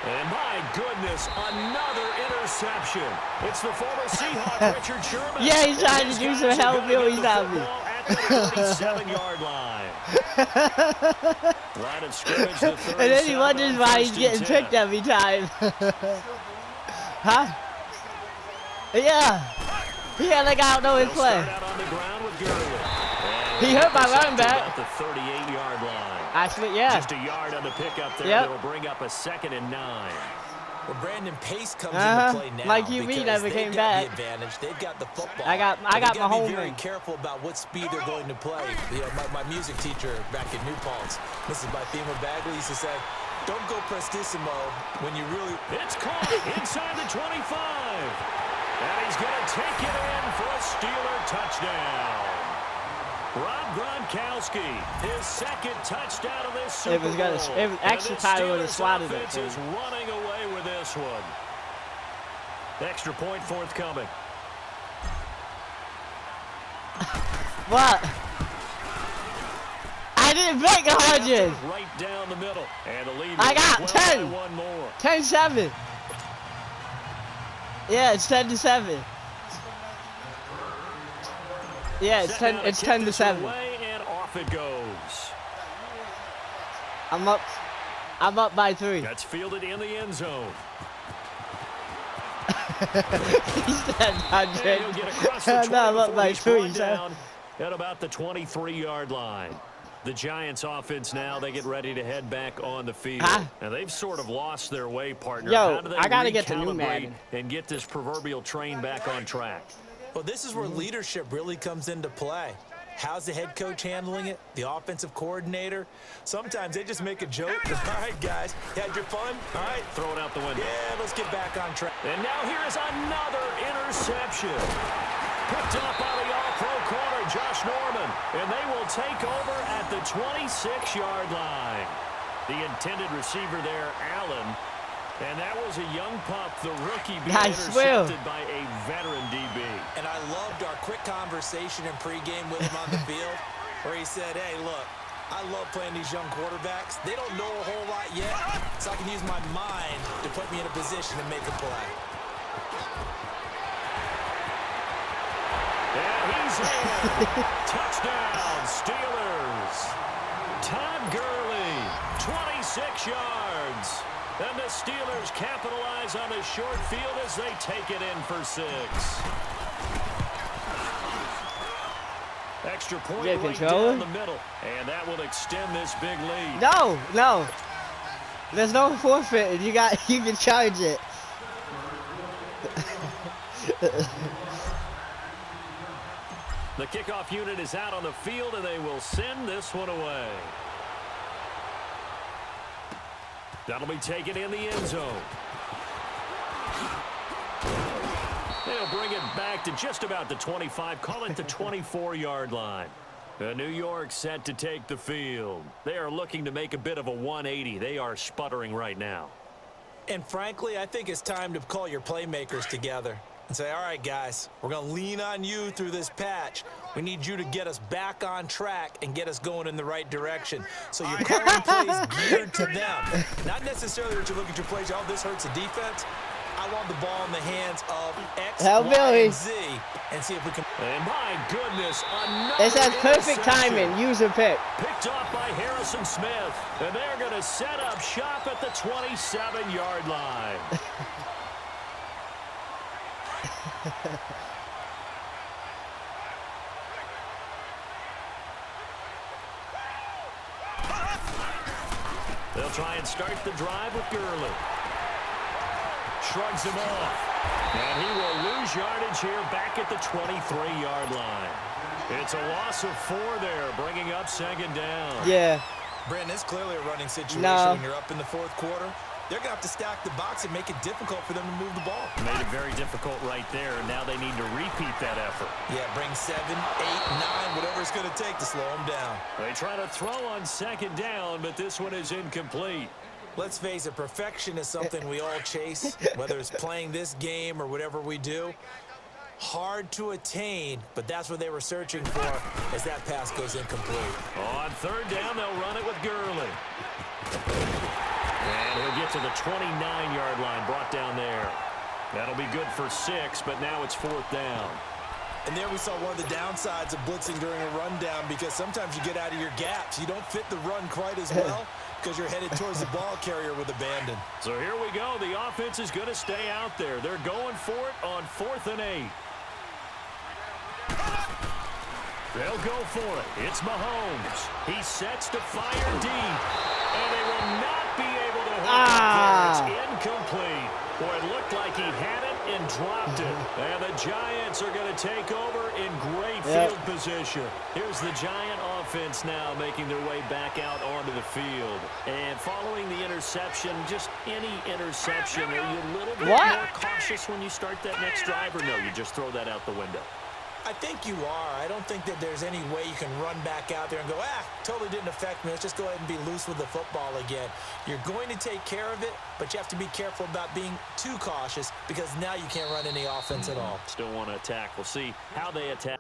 And my goodness, another interception. It's the former Seahawk, Richard Sherman. Yeah, he's trying to do some hell Billy Zombie. At the 37-yard line. Line of scrimmage, the third And then he down wonders on why 1st he's and getting 10. picked every time. Huh? Yeah. He had like I don't know his They'll play. start out on the ground with Gurley. And He hurt my running About back. the 38-yard line. Actually, yeah. Just a yard on the pickup there. Yep. That'll bring up a 2nd and 9. Well, Brandon Pace comes into play now. Like you, because never they've came got back. the advantage. They've got the football. I got my Be hoime. very careful about what speed they're going to play. You know, my music teacher back in New Paltz, Mrs. Bythema Bagley, used to say, "Don't go prestissimo when you really." It's caught inside the 25. And he's going to take it in for a Steeler touchdown. Rob Gronkowski, his 2nd touchdown of this Super Bowl. Actually, Tyler would have swatted it. Offense is running away with this one. Extra point forthcoming. What? I didn't break 100. Right down the middle. And the lead I got 12 10. by one more. 10-7. Yeah, it's 10-7. Yeah, it's 10. It's 10-7. And off it goes. I'm up. I'm up by 3. That's fielded in the end zone. He's 10-100. And he'll get across the 20 No, I'm up by he's 3. brought down at about the 23-yard line. The Giants offense now, they get ready to head back on the field. And they've sort of lost their way, partner. Yo, How do they I gotta get the new recalibrate Madden. and get this proverbial train back on track? Well, this is where leadership really comes into play. How's the head coach handling it? The offensive coordinator? Sometimes they just make a joke. All right, guys, you had your fun? All right. Throw it out the window. Yeah, let's get back on track. And now here is another interception. Picked up by the all-pro corner, Josh Norman. And they will take over at the 26-yard line. The intended receiver there, Allen. And that was a young pup, the rookie, being intercepted by a veteran DB. And I loved our quick conversation in pregame with him on the field where he said, hey, look, I love playing these young quarterbacks. They don't know a whole lot yet, so I can use my mind to put me in a position to make a play. And he's in. Touchdown, Steelers. Todd Gurley, 26 yards. And the Steelers capitalize on the short field as they take it in for 6. Extra point right down the middle. And that will extend this big lead. No. There's no forfeit. You can charge it. The kickoff unit is out on the field, and they will send this one away. That'll be taken in the end zone. They'll bring it back to just about the 25, call it the 24-yard line. New York set to take the field. They are looking to make a bit of a 180. They are sputtering right now. And frankly, I think it's time to call your playmakers together and say, all right, guys, we're going to lean on you through this patch. We need you to get us back on track and get us going in the right direction. So you're calling plays geared to them. Not necessarily that you look at your plays, oh, this hurts the defense. I want the ball in the hands of X, Y, and Z and see if we can. And my goodness, another It says perfect interception. timing. User pick. Picked off by Harrison Smith. And they're going to set up shop at the 27-yard line. They'll try and start the drive with Gurley. Shrugs him off. And he will lose yardage here back at the 23-yard line. It's a loss of 4 there, bringing up 2nd down. Yeah. Brandon, it's clearly a running situation No. when you're up in the 4th quarter. They're going to have to stack the box and make it difficult for them to move the ball. Made it very difficult right there, and now they need to repeat that effort. Yeah, bring 7, 8, 9, whatever it's going to take to slow them down. They try to throw on 2nd down, but this one is incomplete. Let's face it, perfection is something we all chase, whether it's playing this game or whatever we do. Hard to attain, but that's what they were searching for as that pass goes incomplete. On 3rd down, they'll run it with Gurley. And he'll get to the 29-yard line, brought down there. That'll be good for 6, but now it's 4th down. And there we saw one of the downsides of blitzing during a rundown, because sometimes you get out of your gaps. You don't fit the run quite as well because you're headed towards the ball carrier with abandon. So here we go. The offense is going to stay out there. They're going for it on 4th and 8. They'll go for it. It's Mahomes. He sets to fire deep. And they will not be able to hook it there. It's incomplete. Boy, it looked like he had it and dropped it. And the Giants are going to take over in great field position. Here's the Giant offense now making their way back out onto the field. And following the interception, just any interception, are you a little bit more cautious when you start that next drive, or no, you just throw that out the window? I think you are. I don't think that there's any way you can run back out there and go, totally didn't affect me. Let's just go ahead and be loose with the football again. You're going to take care of it, but you have to be careful about being too cautious because now you can't run any offense at all. Still want to attack. We'll see how they attack.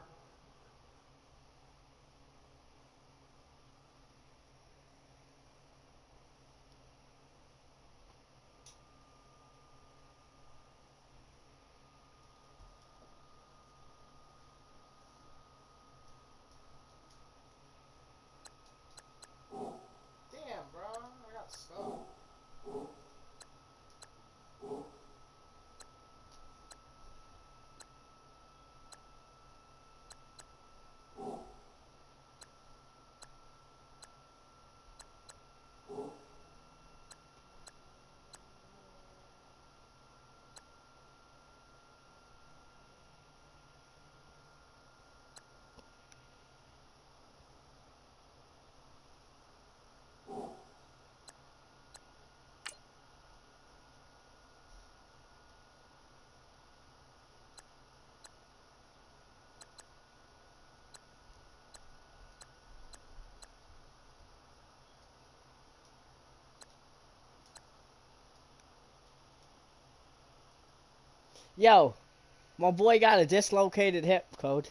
Damn, bro. I got stuck. Yo, my boy got a dislocated hip, Code.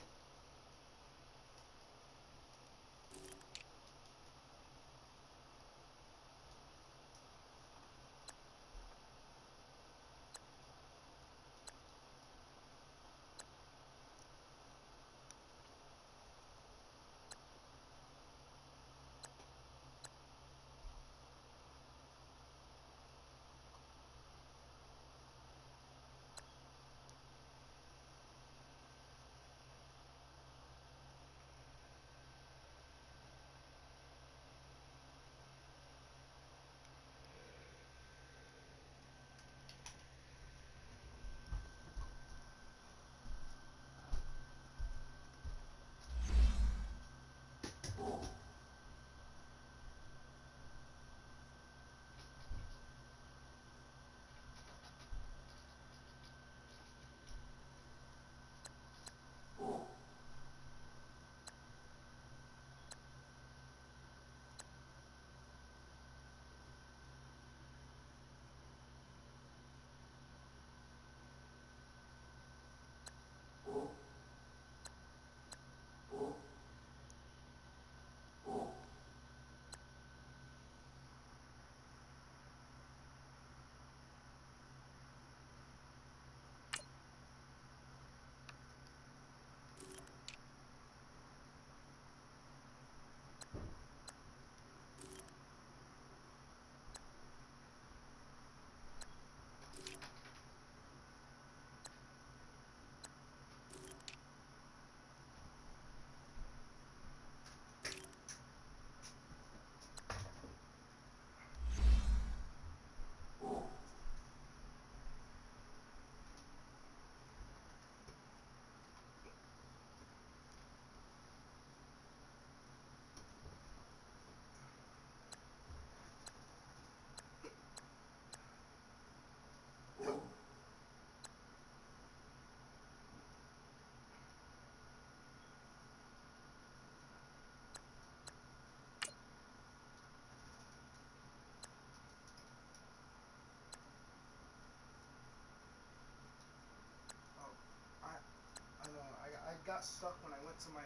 Got stuck when I went to my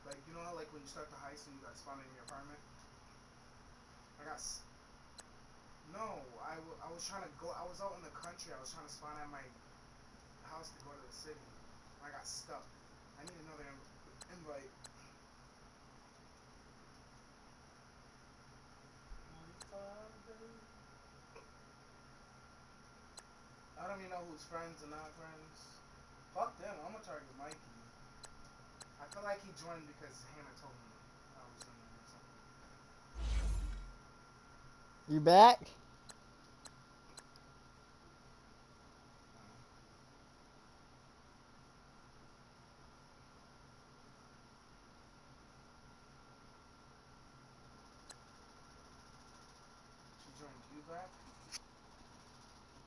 like, you know how like when you start the heist and you got spawned in your apartment. No, I was trying to go. I was out in the country. I was trying to spawn at my house to go to the city. I got stuck. I need another invite. I don't even know who's friends and not friends. Fuck them. I'm gonna target Mikey. I feel like he joined because Hannah told me I was in there or something. You back? She joined you back?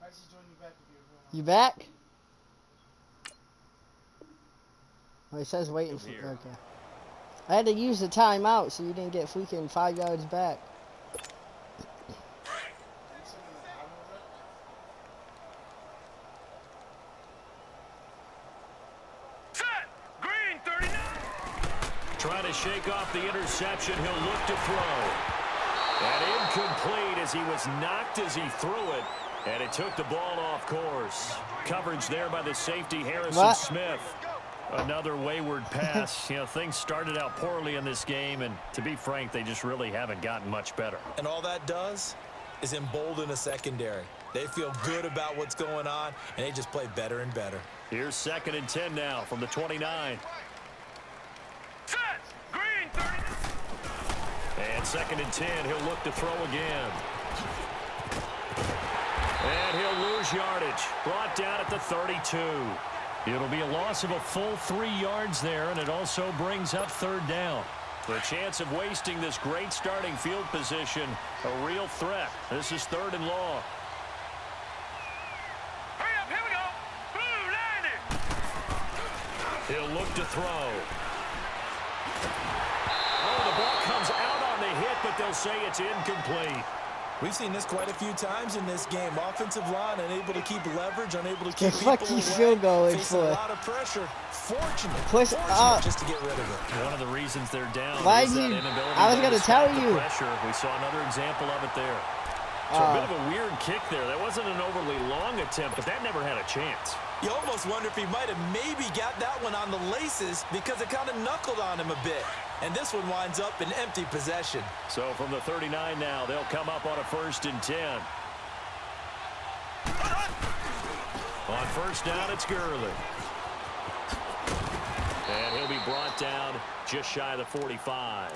Why'd she join you back if you're real? You back? Oh, it says waiting for. Here. Okay. I had to use the timeout so you didn't get freaking 5 yards back. You sitting in the bottom of it? Set! Green 39! Trying to shake off the interception. He'll look to throw. And incomplete as he was knocked as he threw it. And it took the ball off course. Coverage there by the safety, Harrison What? Smith. Another wayward pass. You know, things started out poorly in this game, and to be frank, they just really haven't gotten much better. And all that does is embolden a secondary. They feel good about what's going on, and they just play better and better. Here's 2nd and 10 now from the 29. Set! Green 39! And 2nd and 10, he'll look to throw again. And he'll lose yardage. Brought down at the 32. It'll be a loss of a full 3 yards there, and it also brings up 3rd down. The chance of wasting this great starting field position, a real threat. This is 3rd and long. Hurry up, here we go. Blue line. He'll look to throw. Oh, the ball comes out on the hit, but they'll say it's incomplete. We've seen this quite a few times in this game. Offensive line unable to keep leverage, unable to keep The people fuck you away, field goal is facing a for? lot of pressure. Fortunate just to get rid of it. One of the reasons they're down Why is that you- inability I was to gonna stop tell the you. pressure. We saw another example of it there. So a bit of a weird kick there. That wasn't an overly long attempt, but that never had a chance. You almost wonder if he might have maybe got that one on the laces because it kind of knuckled on him a bit. And this one winds up in empty possession. So from the 39 now, they'll come up on a 1st and 10. On 1st down, it's Gurley. And he'll be brought down just shy of the 45.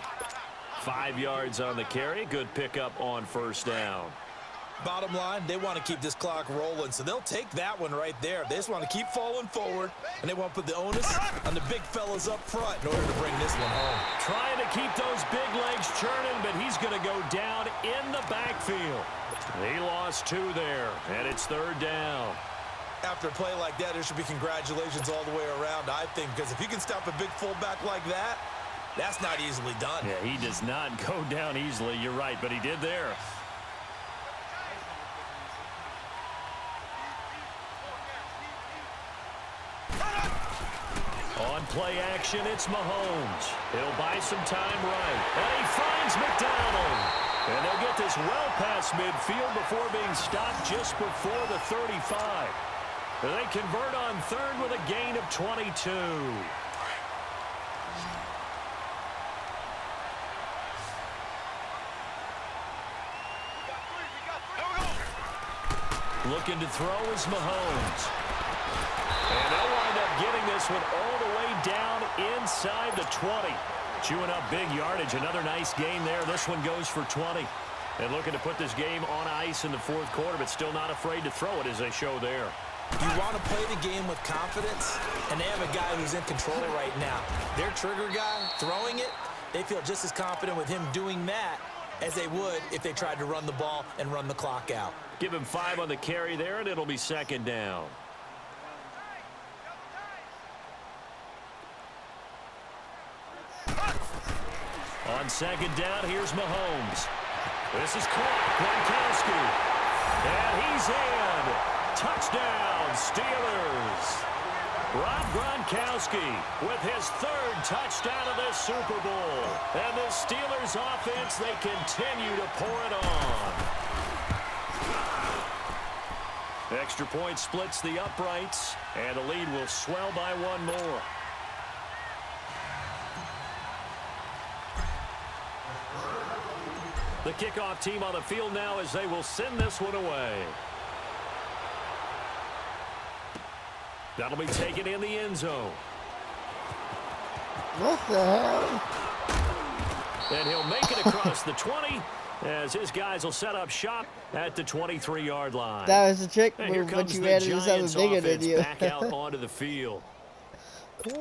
5 yards on the carry. Good pickup on 1st down. Bottom line, they want to keep this clock rolling, so they'll take that one right there. They just want to keep falling forward, and they want to put the onus on the big fellas up front in order to bring this one home. Trying to keep those big legs churning, but he's going to go down in the backfield. He lost 2 there, and it's 3rd down. After a play like that, there should be congratulations all the way around, I think, because if you can stop a big fullback like that, that's not easily done. Yeah, he does not go down easily. You're right, but he did there. On play action, it's Mahomes. He'll buy some time right. And he finds McDonald. And they'll get this well past midfield before being stopped just before the 35. They convert on 3rd with a gain of 22. Looking to throw is Mahomes. And they'll wind up getting this one all the way down inside the 20. Chewing up big yardage. Another nice gain there. This one goes for 20. And looking to put this game on ice in the 4th quarter, but still not afraid to throw it as they show there. You want to play the game with confidence, and they have a guy who's in control right now. Their trigger guy throwing it, they feel just as confident with him doing that as they would if they tried to run the ball and run the clock out. Give him 5 on the carry there, and it'll be 2nd down. On 2nd down, here's Mahomes. This is Gronkowski. And he's in. Touchdown, Steelers. Rob Gronkowski with his 3rd touchdown of this Super Bowl. And the Steelers offense, they continue to pour it on. Extra point splits the uprights, and the lead will swell by 1 more. The kickoff team on the field now as they will send this one away. That'll be taken in the end zone. What the hell? And he'll make it across the 20 as his guys will set up shop at the 23-yard line. That was a trick And here move, but comes you the ran into Giants something bigger than offense you. back out onto the field. Hey, we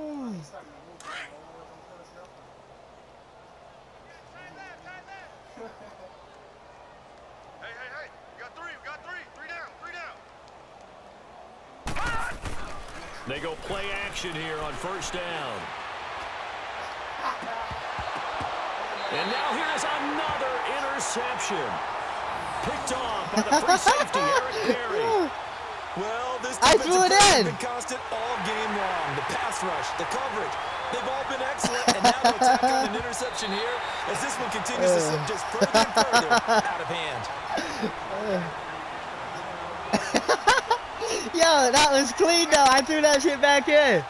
got three down. They go play action here on first down. And now here's another interception. Picked off by the free safety, Eric Perry. Well, this I defensive threw it play has in. been constant all game long. The pass rush, the coverage, they've all been excellent. And now they'll tack on an interception here as this one continues to slip just further and further out of hand. Yo, that was clean though. I threw that shit back in.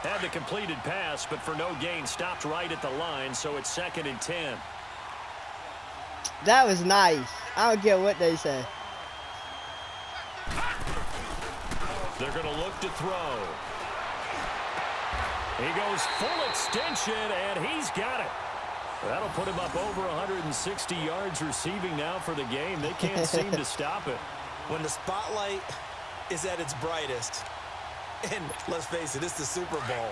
Had the completed pass, but for no gain, stopped right at the line, so it's 2nd and 10. That was nice. I don't care what they say. They're going to look to throw. He goes full extension, and he's got it. That'll put him up over 160 yards receiving now for the game. They can't seem to stop it. When the spotlight is at its brightest, and let's face it, it's the Super Bowl,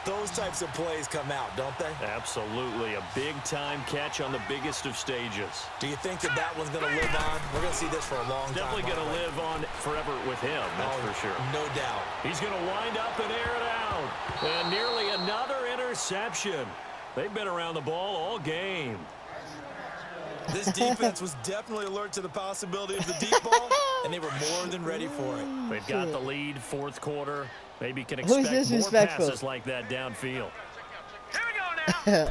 those types of plays come out, don't they? Absolutely. A big-time catch on the biggest of stages. Do you think that one's going to live on? We're going to see this for a long time. Definitely going to live on forever with him, that's for sure. No doubt. He's going to wind up and air it out. And nearly another interception. They've been around the ball all game. This defense was definitely alert to the possibility of the deep ball, and they were more than ready for it. They've got the lead, fourth quarter. Maybe can Who's expect more disrespectful? passes like that downfield. Here we go now.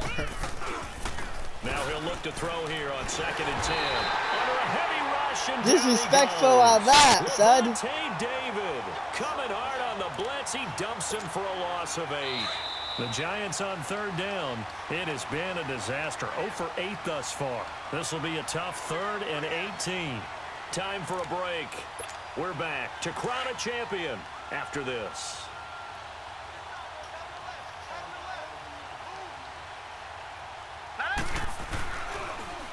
Now he'll look to throw here on 2nd and 10. Under a heavy rush and Disrespectful down on he that, goes. son. Devontae David coming hard on the blitz. He dumps him for a loss of 8. The Giants on 3rd down. It has been a disaster. 0 for 8 thus far. This will be a tough 3rd and 18. Time for a break. We're back to crown a champion after this.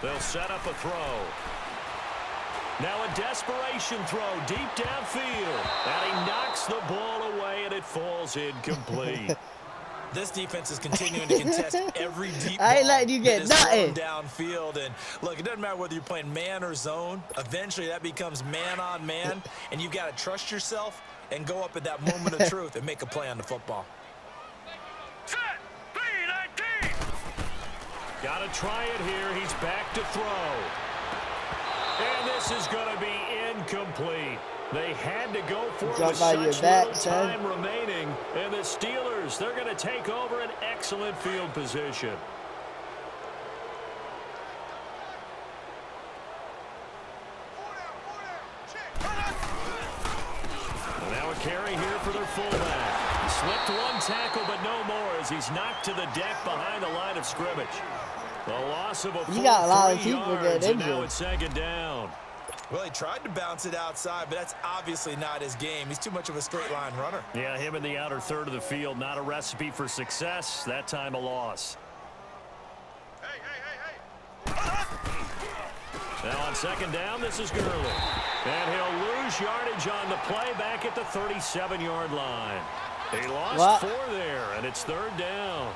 They'll set up a throw. Now a desperation throw deep downfield. And he knocks the ball away, and it falls incomplete. This defense is continuing to contest every deep ball I ain't letting you get that is thrown nothing. downfield. And look, it doesn't matter whether you're playing man or zone. Eventually, that becomes man on man, and you've got to trust yourself and go up at that moment of truth and make a play on the football. Set. 3-19. Got to try it here. He's back to throw. And this is going to be incomplete. They had to go for it with Jump on your such back, little son. time remaining. And the Steelers, they're going to take over an excellent field position. And now a carry here for their fullback. Slipped one tackle, but no more as he's knocked to the deck behind the line of scrimmage. The loss of a full You got a lot of 3 people yards, getting and now injured. it's 2nd down. Well, he tried to bounce it outside, but that's obviously not his game. He's too much of a straight line runner. Yeah, him in the outer third of the field, not a recipe for success. That time a loss. Hey. Now on 2nd down, this is Gurley. And he'll lose yardage on the play back at the 37-yard line. He lost 4 there, and it's 3rd down.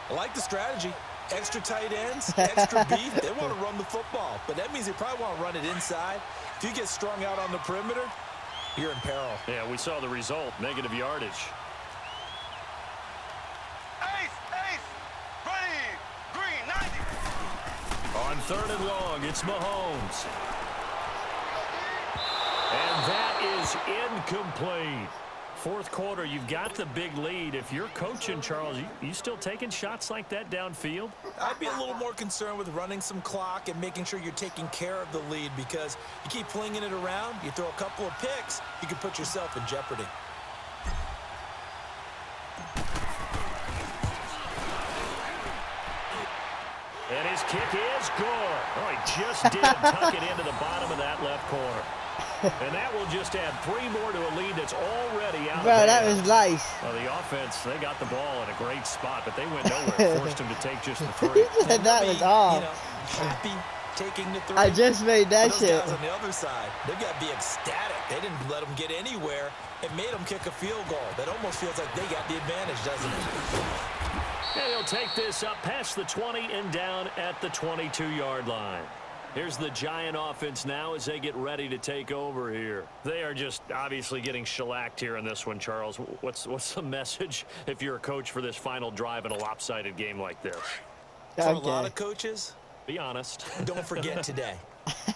I like the strategy. Extra tight ends, extra beef. They want to run the football, but that means they probably want to run it inside. If you get strung out on the perimeter, you're in peril. Yeah, we saw the result, negative yardage. Ace. Ready. Green. 90. On 3rd and long, it's Mahomes. And that is incomplete. 4th quarter, you've got the big lead. If you're coaching, Charles, you still taking shots like that downfield? I'd be a little more concerned with running some clock and making sure you're taking care of the lead, because you keep flinging it around, you throw a couple of picks, you can put yourself in jeopardy. And his kick is good. Oh, he just did tuck it into the bottom of that left corner. And that will just add 3 more to a lead that's already out Bro, of that hand. was nice. Well, the offense, they got the ball in a great spot, but they went nowhere. Forced him to take just the 3. That was all. You know, happy taking the 3. I just made that But those shit. guys on the other side, they've got to be ecstatic. They didn't let them get anywhere. It made them kick a field goal. That almost feels like they got the advantage, doesn't it? And he'll take this up past the 20 and down at the 22-yard line. Here's the Giant offense now as they get ready to take over here. They are just obviously getting shellacked here in this one, Charles. What's the message if you're a coach for this final drive in a lopsided game like this? For a lot of coaches, be honest. don't forget today.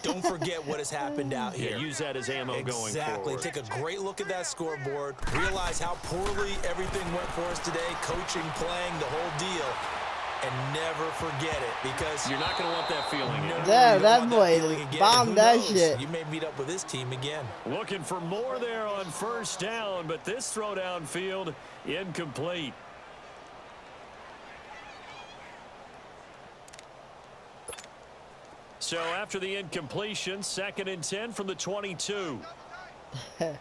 Don't forget what has happened out here. Yeah, use that as ammo going forward. Exactly. Take a great look at that scoreboard. Realize how poorly everything went for us today. Coaching, playing, the whole deal. And never forget it, because you're not going to want that feeling. Yeah, that boy bombed that shit. You may meet up with this team again. Looking for more there on first down, but this throw downfield incomplete. So after the incompletion, 2nd and 10 from the 22. Alert! Alert!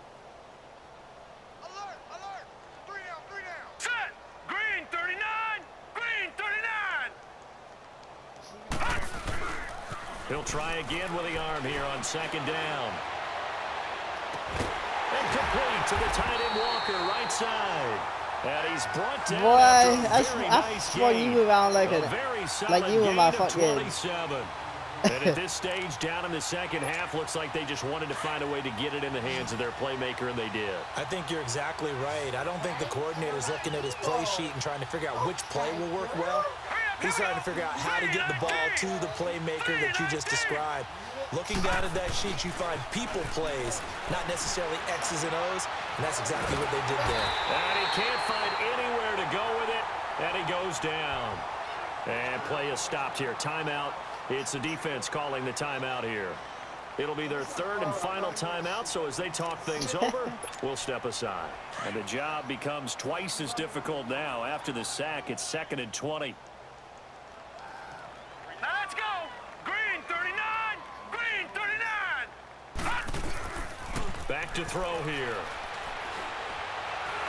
3 down! Set! Green 39! Green 39! He'll try again with the arm here on 2nd down. Incomplete to the tight end Walker, right side. And he's brought down. Boy, I swung you around like you were my fucking. 27. And at this stage, down in the second half, looks like they just wanted to find a way to get it in the hands of their playmaker, and they did. I think you're exactly right. I don't think the coordinator's looking at his play sheet and trying to figure out which play will work well. He's trying to figure out how to get the ball to the playmaker that you just described. Looking down at that sheet, you find people plays, not necessarily X's and O's, and that's exactly what they did there. And he can't find anywhere to go with it, and he goes down. And play is stopped here. Timeout. It's the defense calling the timeout here. It'll be their 3rd and final timeout, so as they talk things over, we'll step aside. And the job becomes twice as difficult now. After the sack, it's 2nd and 20. Now let's go! Green 39! Green 39! Back to throw here.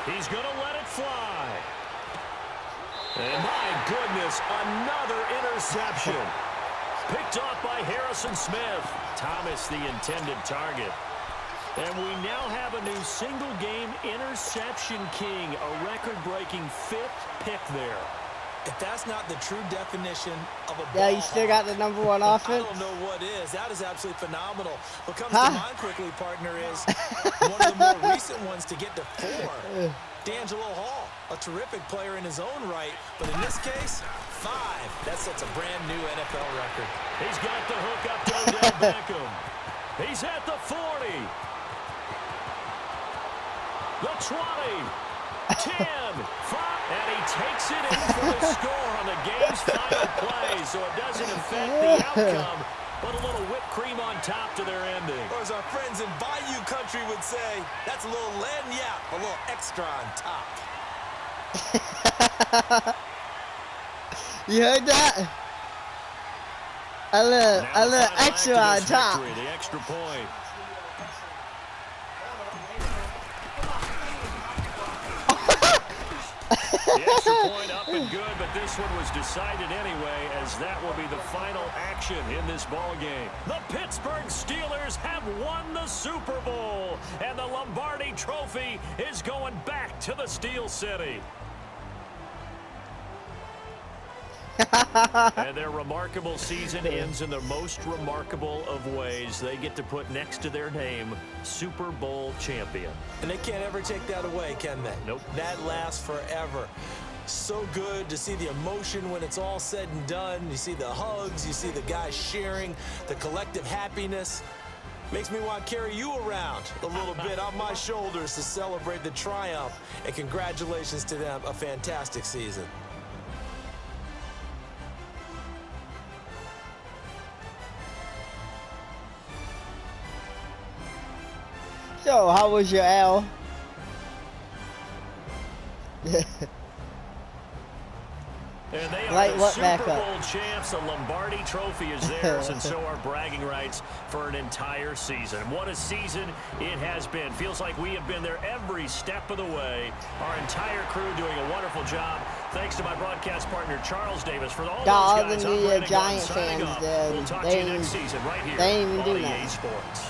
He's going to let it fly. And my goodness, another interception. Picked off by Harrison Smith. Thomas, the intended target. And we now have a new single-game interception king, a record-breaking 5th pick there. If that's not the true definition of a ball Yeah, you still got the #1 offense? I don't know what is. That is absolutely phenomenal. What comes to mind quickly, partner, is one of the more recent ones to get to 4. D'Angelo Hall, a terrific player in his own right, but in this case, 5. That sets a brand new NFL record. He's got the hook up to Odell Beckham. He's at the 40. The 20. 10. 5. And he takes it in for the score on the game's final play, so it doesn't affect the outcome, but a little whipped cream on top to their ending. Or as our friends in Bayou Country would say, that's a little lagniappe, a little extra on top. You heard that? A little extra on top. Victory, the extra point. The extra point up and good, but this one was decided anyway, as that will be the final action in this ball game. The Pittsburgh Steelers have won the Super Bowl, and the Lombardi Trophy is going back to the Steel City. And their remarkable season ends in the most remarkable of ways. They get to put next to their name, Super Bowl champion. And they can't ever take that away, can they? Nope. That lasts forever. So good to see the emotion when it's all said and done. You see the hugs, you see the guys sharing, the collective happiness. Makes me want to carry you around a little bit on my shoulders to celebrate the triumph. And congratulations to them, a fantastic season. So, how was your L? And they are Like the what Super backup? Bowl champs. The Lombardi Trophy is theirs, and so are bragging rights for an entire season. What a season it has been. Feels like we have been there every step of the way. Our entire crew doing a wonderful job. Thanks to my broadcast partner, Charles Davis, for all All those guys. the I'm New Brandon Giant Gaudin signing fans, off. dude. We'll talk They to you ain't next even- season right here they ain't even on do EA nothing. Sports.